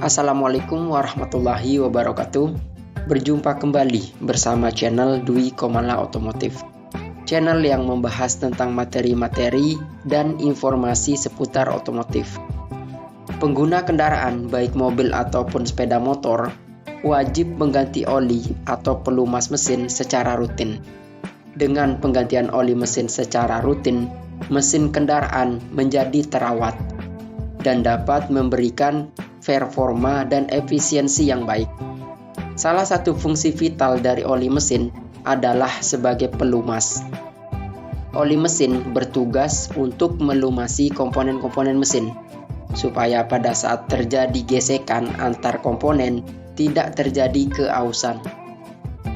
Assalamualaikum warahmatullahi wabarakatuh. Berjumpa kembali bersama channel Dwi Komala Otomotif. Channel yang membahas tentang materi-materi dan informasi seputar otomotif. Pengguna kendaraan baik mobil ataupun sepeda motor wajib mengganti oli atau pelumas mesin secara rutin. Dengan penggantian oli mesin secara rutin, mesin kendaraan menjadi terawat dan dapat memberikan performa dan efisiensi yang baik. Salah satu fungsi vital dari oli mesin adalah sebagai pelumas. Oli mesin bertugas untuk melumasi komponen-komponen mesin, supaya pada saat terjadi gesekan antar komponen tidak terjadi keausan.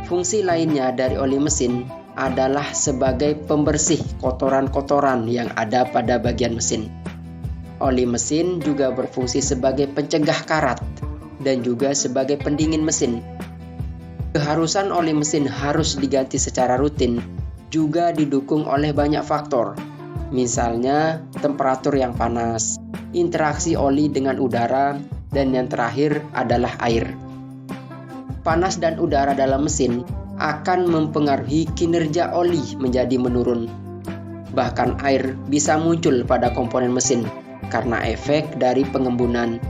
Fungsi lainnya dari oli mesin adalah sebagai pembersih kotoran-kotoran yang ada pada bagian mesin. Oli mesin juga berfungsi sebagai pencegah karat dan juga sebagai pendingin mesin. Keharusan oli mesin harus diganti secara rutin juga didukung oleh banyak faktor. Misalnya temperatur yang panas, interaksi oli dengan udara, dan yang terakhir adalah air. Panas dan udara dalam mesin akan mempengaruhi kinerja oli menjadi menurun. Bahkan air bisa muncul pada komponen mesin karena efek dari pengembunan.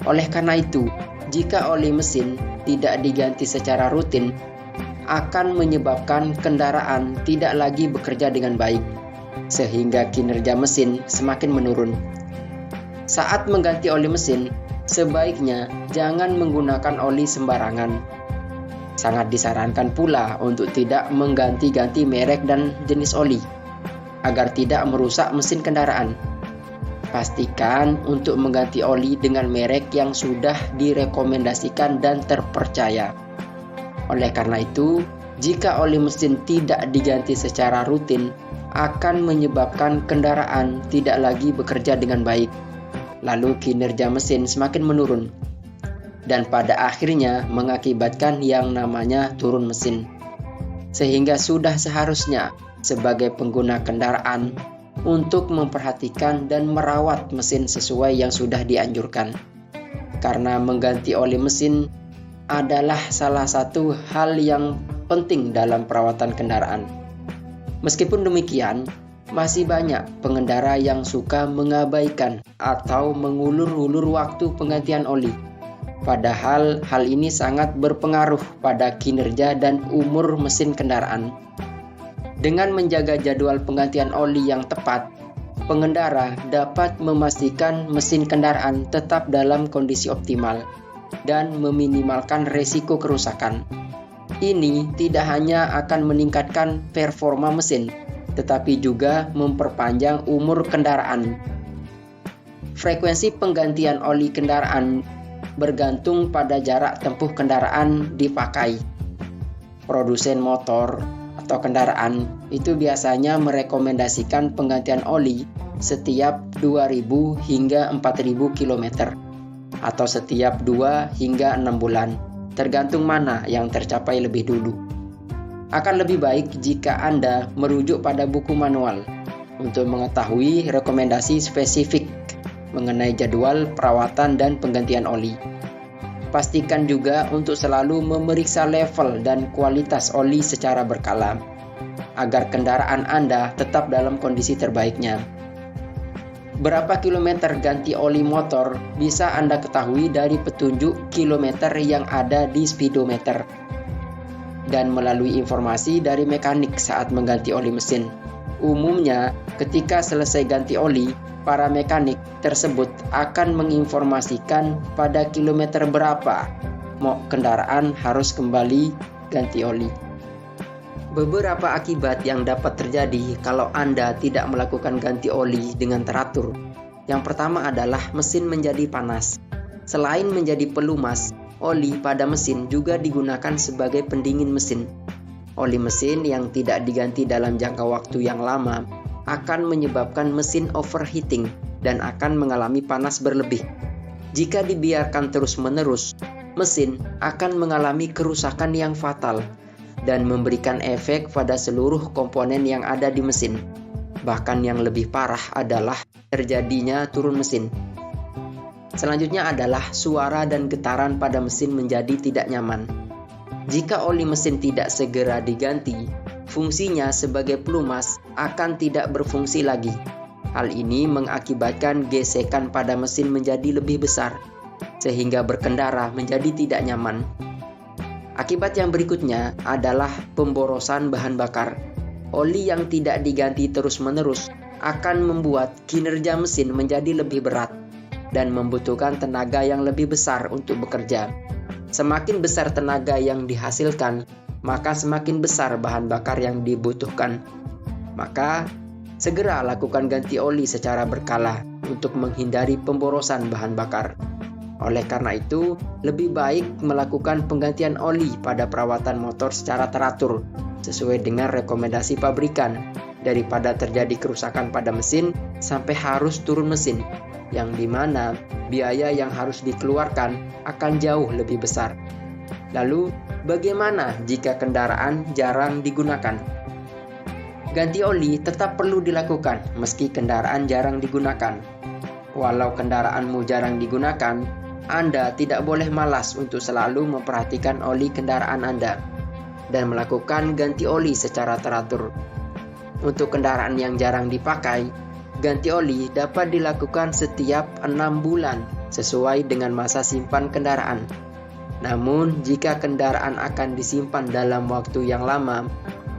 Oleh karena itu, jika oli mesin tidak diganti secara rutin, akan menyebabkan kendaraan tidak lagi bekerja dengan baik, sehingga kinerja mesin semakin menurun. Saat mengganti oli mesin, sebaiknya jangan menggunakan oli sembarangan. Sangat disarankan pula untuk tidak mengganti-ganti merek dan jenis oli, agar tidak merusak mesin kendaraan. Pastikan untuk mengganti oli dengan merek yang sudah direkomendasikan dan terpercaya. Oleh karena itu, jika oli mesin tidak diganti secara rutin, akan menyebabkan kendaraan tidak lagi bekerja dengan baik. Lalu kinerja mesin semakin menurun, dan pada akhirnya mengakibatkan yang namanya turun mesin. Sehingga sudah seharusnya sebagai pengguna kendaraan untuk memperhatikan dan merawat mesin sesuai yang sudah dianjurkan. Karena mengganti oli mesin adalah salah satu hal yang penting dalam perawatan kendaraan. Meskipun demikian, masih banyak pengendara yang suka mengabaikan atau mengulur-ulur waktu penggantian oli. Padahal hal ini sangat berpengaruh pada kinerja dan umur mesin kendaraan. Dengan menjaga jadwal penggantian oli yang tepat, pengendara dapat memastikan mesin kendaraan tetap dalam kondisi optimal dan meminimalkan resiko kerusakan. Ini tidak hanya akan meningkatkan performa mesin, tetapi juga memperpanjang umur kendaraan. Frekuensi penggantian oli kendaraan bergantung pada jarak tempuh kendaraan dipakai. Produsen motor atau kendaraan itu biasanya merekomendasikan penggantian oli setiap 2.000 hingga 4.000 km atau setiap 2 hingga 6 bulan, tergantung mana yang tercapai lebih dulu. Akan lebih baik jika Anda merujuk pada buku manual untuk mengetahui rekomendasi spesifik mengenai jadwal perawatan dan penggantian oli. Pastikan juga untuk selalu memeriksa level dan kualitas oli secara berkala, agar kendaraan Anda tetap dalam kondisi terbaiknya. Berapa kilometer ganti oli motor bisa Anda ketahui dari petunjuk kilometer yang ada di speedometer dan melalui informasi dari mekanik saat mengganti oli mesin. Umumnya, ketika selesai ganti oli, para mekanik tersebut akan menginformasikan pada kilometer berapa kendaraan harus kembali ganti oli. Beberapa akibat yang dapat terjadi kalau Anda tidak melakukan ganti oli dengan teratur. Yang pertama adalah mesin menjadi panas. Selain menjadi pelumas, oli pada mesin juga digunakan sebagai pendingin mesin. Oli mesin yang tidak diganti dalam jangka waktu yang lama akan menyebabkan mesin overheating dan akan mengalami panas berlebih. Jika dibiarkan terus-menerus, mesin akan mengalami kerusakan yang fatal dan memberikan efek pada seluruh komponen yang ada di mesin. Bahkan yang lebih parah adalah terjadinya turun mesin. Selanjutnya adalah suara dan getaran pada mesin menjadi tidak nyaman. Jika oli mesin tidak segera diganti, fungsinya sebagai pelumas akan tidak berfungsi lagi. Hal ini mengakibatkan gesekan pada mesin menjadi lebih besar, sehingga berkendara menjadi tidak nyaman. Akibat yang berikutnya adalah pemborosan bahan bakar. Oli yang tidak diganti terus-menerus akan membuat kinerja mesin menjadi lebih berat dan membutuhkan tenaga yang lebih besar untuk bekerja. Semakin besar tenaga yang dihasilkan, maka semakin besar bahan bakar yang dibutuhkan. Maka, segera lakukan ganti oli secara berkala untuk menghindari pemborosan bahan bakar. Oleh karena itu, lebih baik melakukan penggantian oli pada perawatan motor secara teratur, sesuai dengan rekomendasi pabrikan, daripada terjadi kerusakan pada mesin sampai harus turun mesin, yang dimana biaya yang harus dikeluarkan akan jauh lebih besar. Lalu, bagaimana jika kendaraan jarang digunakan? Ganti oli tetap perlu dilakukan meski kendaraan jarang digunakan. Walau kendaraanmu jarang digunakan, Anda tidak boleh malas untuk selalu memperhatikan oli kendaraan Anda dan melakukan ganti oli secara teratur. Untuk kendaraan yang jarang dipakai, ganti oli dapat dilakukan setiap 6 bulan sesuai dengan masa simpan kendaraan. Namun, jika kendaraan akan disimpan dalam waktu yang lama,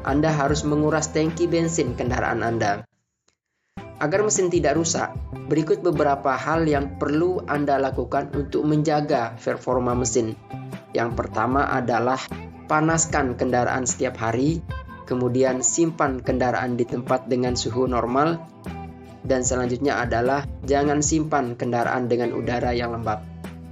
Anda harus menguras tangki bensin kendaraan Anda. Agar mesin tidak rusak, berikut beberapa hal yang perlu Anda lakukan untuk menjaga performa mesin. Yang pertama adalah panaskan kendaraan setiap hari, kemudian simpan kendaraan di tempat dengan suhu normal, dan selanjutnya adalah jangan simpan kendaraan dengan udara yang lembab.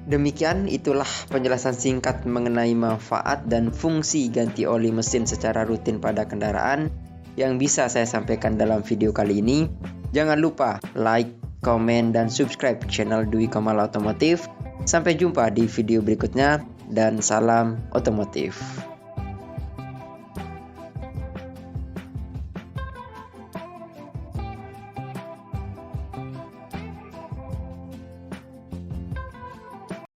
Demikian itulah penjelasan singkat mengenai manfaat dan fungsi ganti oli mesin secara rutin pada kendaraan yang bisa saya sampaikan dalam video kali ini. Jangan lupa like, komen, dan subscribe channel Dwi Komala Otomotif. Sampai jumpa di video berikutnya dan salam otomotif.